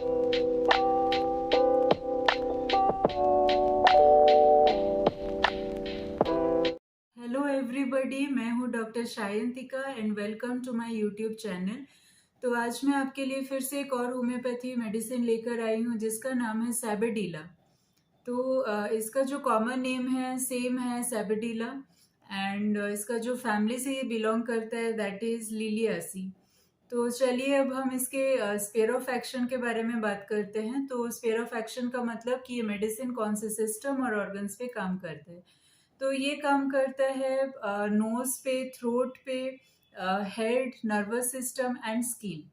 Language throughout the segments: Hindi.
हेलो एवरीबॉडी, मैं हूँ doctor Shayantika and welcome to my YouTube channel. तो आज मैं आपके लिए फिर से एक और होम्योपैथी मेडिसिन लेकर आई हूँ जिसका नाम है सैबेडीला। तो इसका जो कॉमन नेम है सेम है सैबेडीला एंड इसका जो फैमिली से ये बिलोंग करता है दैट इज लिलियासी। तो चलिए अब हम इसके स्पेयर ऑफ एक्शन के बारे में बात करते हैं। तो स्पेयर ऑफ एक्शन का मतलब कि ये मेडिसिन कौन से सिस्टम और ऑर्गन्स पे काम करते हैं। तो ये काम करता है नोज पे, थ्रोट पे, head, nervous system and skin.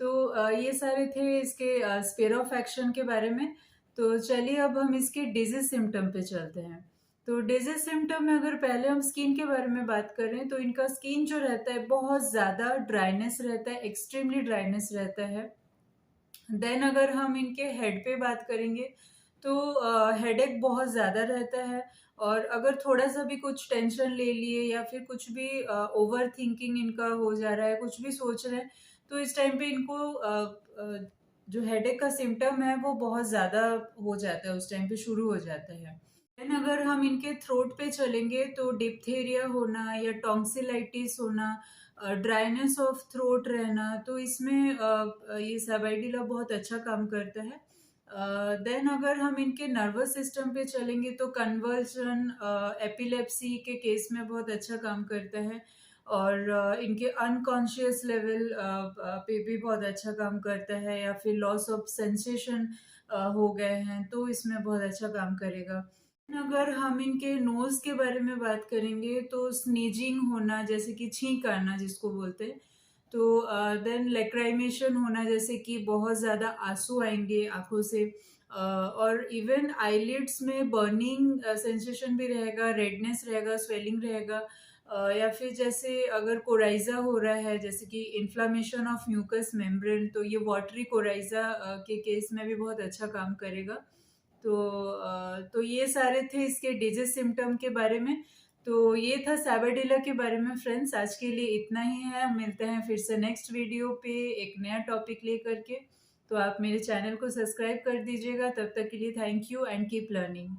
तो ये सारे थे इसके स्पेयर ऑफ एक्शन के बारे में। तो चलिए अब हम इसके डिजीज सिम्टम पे चलते हैं। तो डिजीज सिम्टम में अगर पहले हम स्किन के बारे में बात करें तो इनका स्किन जो रहता है बहुत ज़्यादा ड्राइनेस रहता है, एक्सट्रीमली ड्राइनेस रहता है। देन अगर हम इनके हेड पे बात करेंगे तो हेडेक बहुत ज़्यादा रहता है। और अगर थोड़ा सा भी कुछ टेंशन ले लिए या फिर कुछ भी ओवर थिंकिंग इनका हो जा रहा है, कुछ भी सोच रहे हैं, तो इस टाइम पे इनको जो हेडेक का सिम्टम है वो बहुत ज़्यादा हो जाता है, उस टाइम पे शुरू हो जाता है। देन अगर हम इनके थ्रोट पे चलेंगे तो डिप्थेरिया होना या टॉन्सिलाइटिस होना, ड्राइनेस ऑफ थ्रोट रहना, तो इसमें ये सैबाइडिला बहुत अच्छा काम करता है। देन अगर हम इनके नर्वस सिस्टम पे चलेंगे तो कन्वर्जन, एपिलेप्सी के केस में बहुत अच्छा काम करता है। और इनके अनकॉन्शियस लेवल पे भी बहुत अच्छा काम करता है, या फिर लॉस ऑफ सेंसेशन हो गए हैं तो इसमें बहुत अच्छा काम करेगा। अगर हम इनके नोज के बारे में बात करेंगे तो स्नीजिंग होना, जैसे कि छींक आना जिसको बोलते हैं। तो देन लेक्राइमेशन होना, जैसे कि बहुत ज़्यादा आंसू आएंगे आंखों से। और इवन आईलिड्स में बर्निंग सेंसेशन भी रहेगा, रेडनेस रहेगा, स्वेलिंग रहेगा। या फिर जैसे अगर कोराइजा हो रहा है, जैसे कि इन्फ्लामेशन ऑफ म्यूकस मेम्ब्रेन, तो ये वाटरी कोराइजा के केस में भी बहुत अच्छा काम करेगा। तो तो ये सारे थे इसके डिजीज सिम्टम के बारे में। तो ये था सैबाडिला के बारे में फ्रेंड्स। आज के लिए इतना ही है, मिलते हैं फिर से नेक्स्ट वीडियो पे एक नया टॉपिक लेकर के। तो आप मेरे चैनल को सब्सक्राइब कर दीजिएगा। तब तक के लिए thank you and keep learning.